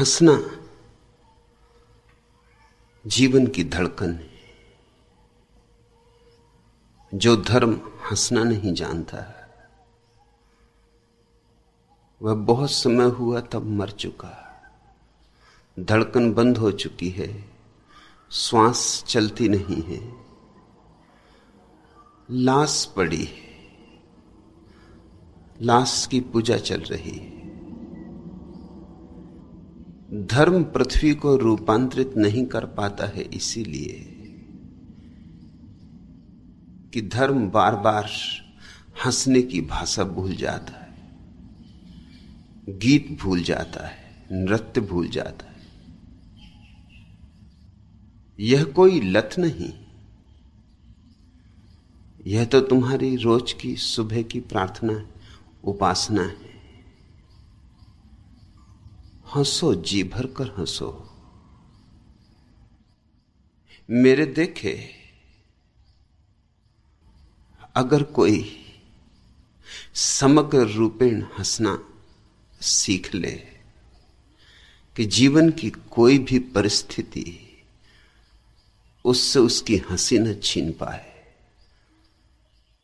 हंसना जीवन की धड़कन है। जो धर्म हंसना नहीं जानता वह बहुत समय हुआ तब मर चुका। धड़कन बंद हो चुकी है, श्वास चलती नहीं है, लाश पड़ी है, लाश की पूजा चल रही है। धर्म पृथ्वी को रूपांतरित नहीं कर पाता है इसीलिए कि धर्म बार बार हंसने की भाषा भूल जाता है, गीत भूल जाता है, नृत्य भूल जाता है। यह कोई लत नहीं, यह तो तुम्हारी रोज की सुबह की प्रार्थना है, उपासना है। हंसो, जी भर कर हंसो। मेरे देखे अगर कोई समग्र रूपेण हंसना सीख ले कि जीवन की कोई भी परिस्थिति उससे उसकी हंसी न छीन पाए,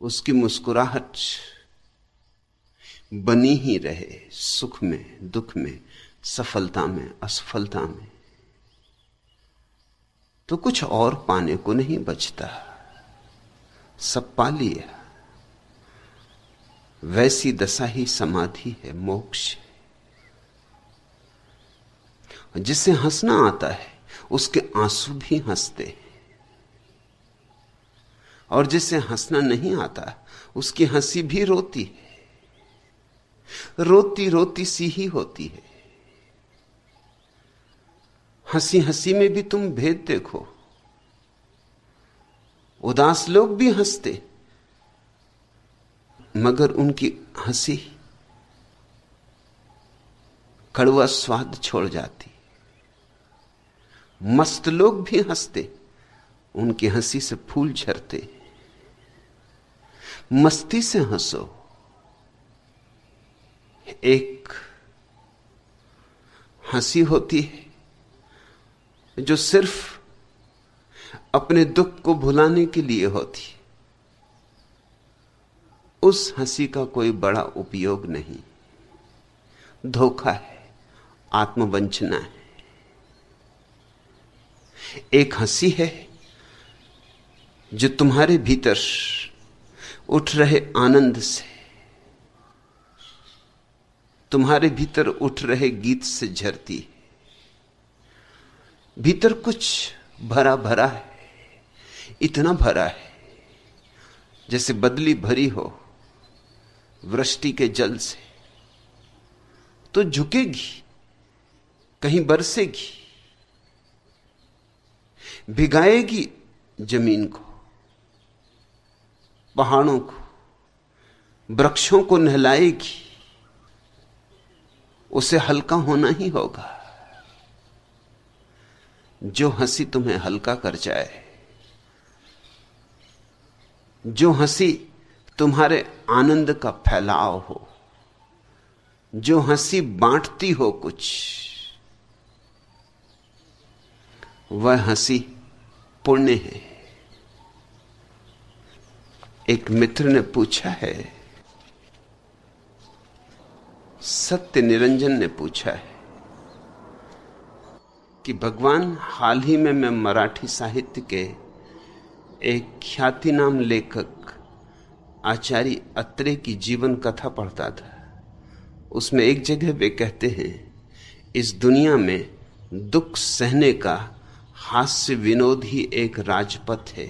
उसकी मुस्कुराहट बनी ही रहे, सुख में, दुख में, सफलता में, असफलता में, तो कुछ और पाने को नहीं बचता, सब पा लिया। वैसी दशा ही समाधि है, मोक्ष है। जिसे हंसना आता है उसके आंसू भी हंसते हैं, और जिसे हंसना नहीं आता उसकी हंसी भी रोती है, रोती रोती सी ही होती है। हंसी हंसी में भी तुम भेद देखो। उदास लोग भी हंसते, मगर उनकी हंसी कड़वा स्वाद छोड़ जाती। मस्त लोग भी हंसते, उनकी हंसी से फूल झरते। मस्ती से हंसो। एक हंसी होती है जो सिर्फ अपने दुख को भुलाने के लिए होती, उस हंसी का कोई बड़ा उपयोग नहीं, धोखा है, आत्मवंचना है। एक हंसी है जो तुम्हारे भीतर उठ रहे आनंद से, तुम्हारे भीतर उठ रहे गीत से झरती है। भीतर कुछ भरा भरा है, इतना भरा है जैसे बदली भरी हो वृष्टि के जल से, तो झुकेगी, कहीं बरसेगी, भिगाएगी जमीन को, पहाड़ों को, वृक्षों को नहलाएगी। उसे हल्का होना ही होगा। जो हंसी तुम्हें हल्का कर जाए, जो हंसी तुम्हारे आनंद का फैलाव हो, जो हंसी बांटती हो कुछ, वह हंसी पुण्य है। एक मित्र ने पूछा है, सत्य निरंजन ने पूछा है कि भगवान, हाल ही में मैं मराठी साहित्य के एक ख्यातिनाम लेखक आचार्य अत्रे की जीवन कथा पढ़ता था। उसमें एक जगह वे कहते हैं, इस दुनिया में दुख सहने का हास्य विनोद ही एक राजपथ है।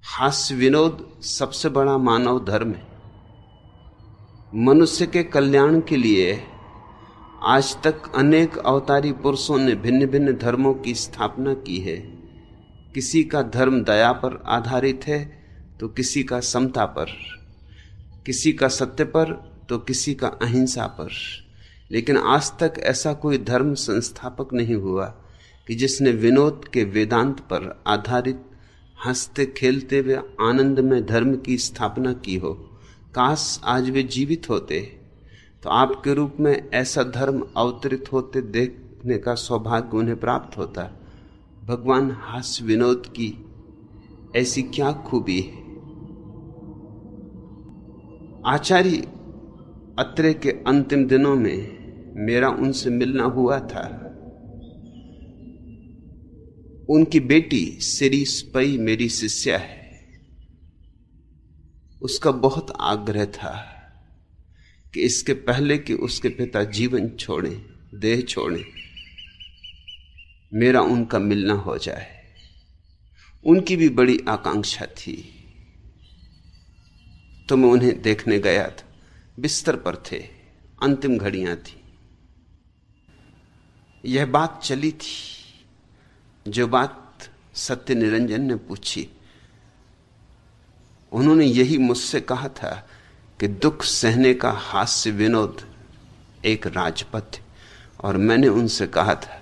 हास्य विनोद सबसे बड़ा मानव धर्म है। मनुष्य के कल्याण के लिए आज तक अनेक अवतारी पुरुषों ने भिन्न भिन्न धर्मों की स्थापना की है। किसी का धर्म दया पर आधारित है तो किसी का समता पर, किसी का सत्य पर तो किसी का अहिंसा पर। लेकिन आज तक ऐसा कोई धर्म संस्थापक नहीं हुआ कि जिसने विनोद के वेदांत पर आधारित हंसते खेलते हुए आनंद में धर्म की स्थापना की हो। काश आज वे जीवित होते तो आपके रूप में ऐसा धर्म अवतरित होते देखने का सौभाग्य उन्हें प्राप्त होता है। भगवान हास्य विनोद की ऐसी क्या खूबी है। आचार्य अत्रे के अंतिम दिनों में मेरा उनसे मिलना हुआ था। उनकी बेटी सिरीस पई मेरी शिष्या है। उसका बहुत आग्रह था कि इसके पहले कि उसके पिता जीवन छोड़ें, देह छोड़ें, मेरा उनका मिलना हो जाए। उनकी भी बड़ी आकांक्षा थी। तो मैं उन्हें देखने गया था। बिस्तर पर थे, अंतिम घड़ियां थी। यह बात चली थी जो बात सत्य निरंजन ने पूछी। उन्होंने यही मुझसे कहा था कि दुख सहने का हास्य विनोद एक राजपथ है। और मैंने उनसे कहा था,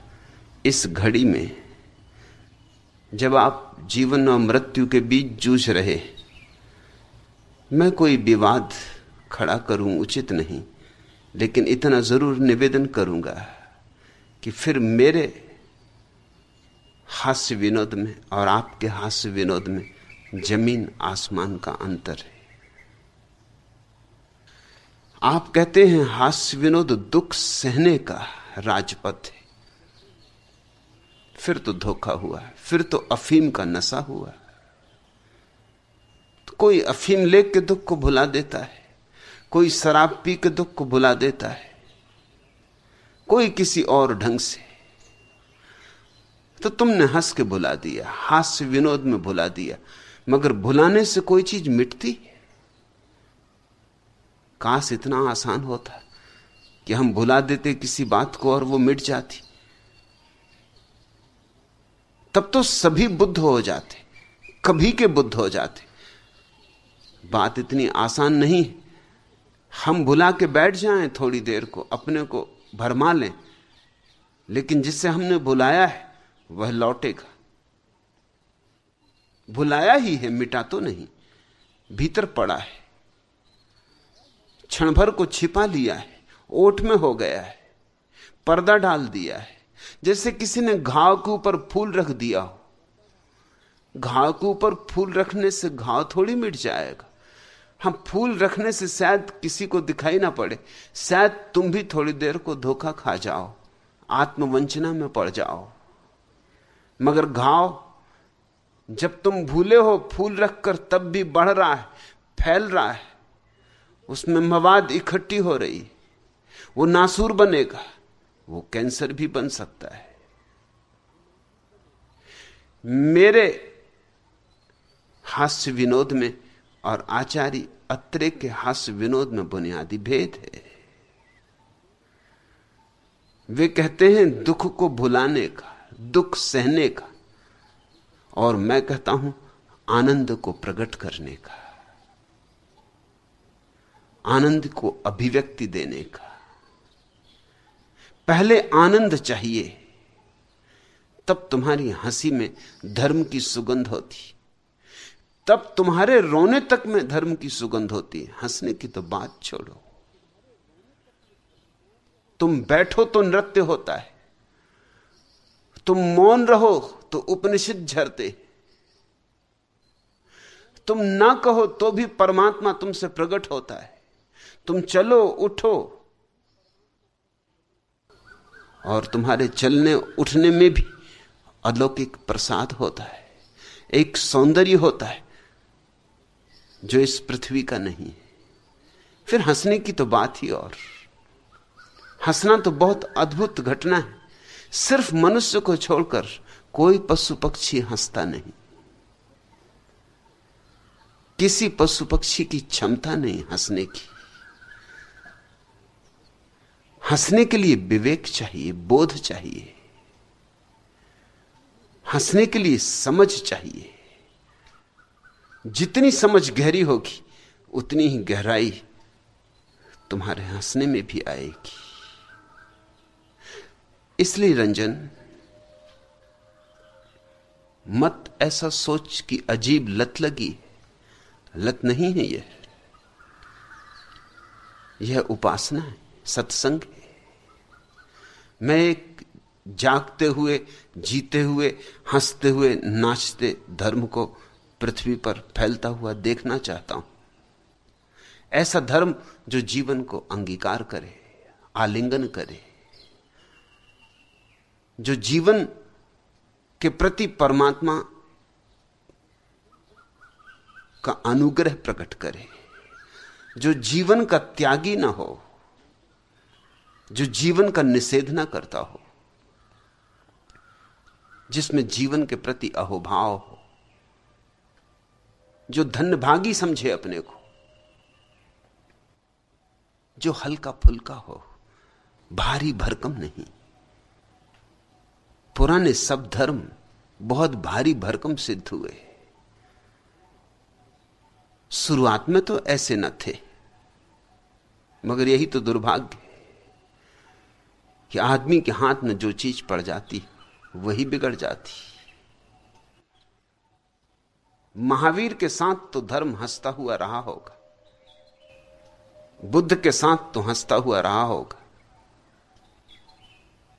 इस घड़ी में जब आप जीवन और मृत्यु के बीच जूझ रहे, मैं कोई विवाद खड़ा करूं उचित नहीं, लेकिन इतना जरूर निवेदन करूंगा कि फिर मेरे हास्य विनोद में और आपके हास्य विनोद में जमीन आसमान का अंतर है। आप कहते हैं हास्य विनोद दुख सहने का राजपथ है। फिर तो धोखा हुआ, फिर तो अफीम का नशा हुआ। तो कोई अफीम लेके दुख को भुला देता है, कोई शराब पी के दुख को भुला देता है, कोई किसी और ढंग से। तो तुमने हंस के भुला दिया, हास्य विनोद में भुला दिया। मगर भुलाने से कोई चीज मिटती? काश इतना आसान होता कि हम भुला देते किसी बात को और वो मिट जाती। तब तो सभी बुद्ध हो जाते, कभी के बुद्ध हो जाते। बात इतनी आसान नहीं। हम भुला के बैठ जाएं थोड़ी देर को, अपने को भरमा लें, लेकिन जिससे हमने भुलाया है वह लौटेगा। भुलाया ही है, मिटा तो नहीं, भीतर पड़ा है। क्षण भर को छिपा लिया है, ओठ में हो गया है, पर्दा डाल दिया है। जैसे किसी ने घाव के ऊपर फूल रख दिया हो। घाव के ऊपर फूल रखने से घाव थोड़ी मिट जाएगा। हम फूल रखने से शायद किसी को दिखाई ना पड़े, शायद तुम भी थोड़ी देर को धोखा खा जाओ, आत्मवंचना में पड़ जाओ। मगर घाव जब तुम भूले हो फूल रखकर, तब भी बढ़ रहा है, फैल रहा है, उसमें मवाद इकट्ठी हो रही, वो नासूर बनेगा, वो कैंसर भी बन सकता है। मेरे हास्य विनोद में और आचार्य अत्रे के हास्य विनोद में बुनियादी भेद है। वे कहते हैं दुख को भुलाने का, दुख सहने का, और मैं कहता हूं आनंद को प्रकट करने का, आनंद को अभिव्यक्ति देने का। पहले आनंद चाहिए, तब तुम्हारी हंसी में धर्म की सुगंध होती, तब तुम्हारे रोने तक में धर्म की सुगंध होती है। हंसने की तो बात छोड़ो। तुम बैठो तो नृत्य होता है, तुम मौन रहो तो उपनिषद झरते, तुम ना कहो तो भी परमात्मा तुमसे प्रकट होता है। तुम चलो, उठो, और तुम्हारे चलने उठने में भी अलौकिक प्रसाद होता है, एक सौंदर्य होता है जो इस पृथ्वी का नहीं है। फिर हंसने की तो बात ही और। हंसना तो बहुत अद्भुत घटना है। सिर्फ मनुष्य को छोड़कर कोई पशु पक्षी हंसता नहीं। किसी पशु पक्षी की क्षमता नहीं हंसने की। हंसने के लिए विवेक चाहिए, बोध चाहिए, हंसने के लिए समझ चाहिए। जितनी समझ गहरी होगी उतनी ही गहराई तुम्हारे हंसने में भी आएगी। इसलिए रंजन, मत ऐसा सोच कि अजीब लत लगी। लत नहीं है यह उपासना है। सत्संग है। मैं एक जागते हुए, जीते हुए, हंसते हुए, नाचते धर्म को पृथ्वी पर फैलता हुआ देखना चाहता हूं। ऐसा धर्म जो जीवन को अंगीकार करे, आलिंगन करे, जो जीवन के प्रति परमात्मा का अनुग्रह प्रकट करे, जो जीवन का त्यागी ना हो, जो जीवन का निषेध ना करता हो, जिसमें जीवन के प्रति अहोभाव हो, जो धन्यभागी समझे अपने को, जो हल्का फुल्का हो, भारी भरकम नहीं। पुराने सब धर्म बहुत भारी भरकम सिद्ध हुए। शुरुआत में तो ऐसे न थे, मगर यही तो दुर्भाग्य कि आदमी के हाथ में जो चीज पड़ जाती वही बिगड़ जाती। महावीर के साथ तो धर्म हंसता हुआ रहा होगा, बुद्ध के साथ तो हंसता हुआ रहा होगा,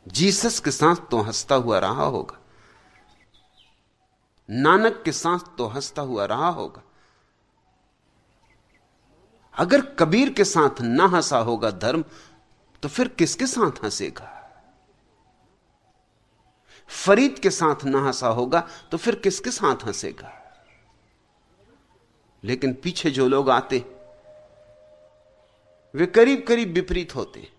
जीसस के साथ तो हंसता हुआ रहा होगा, नानक के साथ तो हंसता हुआ रहा होगा। अगर कबीर के साथ ना हंसा होगा धर्म, तो फिर किसके साथ हंसेगा? फरीद के साथ ना हंसा होगा तो फिर किसके साथ हंसेगा? लेकिन पीछे जो लोग आते वे करीब करीब विपरीत होते।